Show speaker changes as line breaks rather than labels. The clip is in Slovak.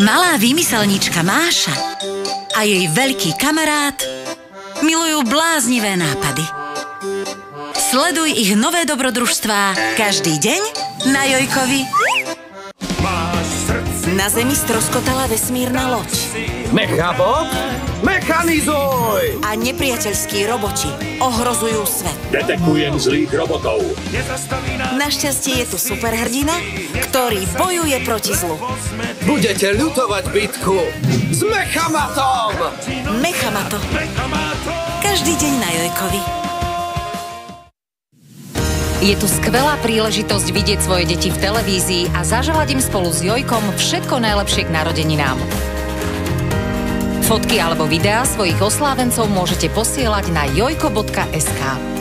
Malá výmyselníčka Máša a jej veľký kamarát milujú bláznivé nápady. Sleduj ich nové dobrodružstvá každý deň na Jojkovi. Na Zemi stroskotala vesmírna loď.
Mechabot, mechanizuj!
A nepriateľskí roboti ohrozujú svet.
Detekujem zlých robotov.
Našťastie je tu superhrdina, ktorý bojuje proti zlu.
Budete ľutovať bitku s Mechamatom!
Mechamato. Každý deň na Jojkovi.
Je tu skvelá príležitosť vidieť svoje deti v televízii a zaželať im spolu s Jojkom všetko najlepšie k narodeninám. Fotky alebo videá svojich oslávencov môžete posielať na jojko.sk.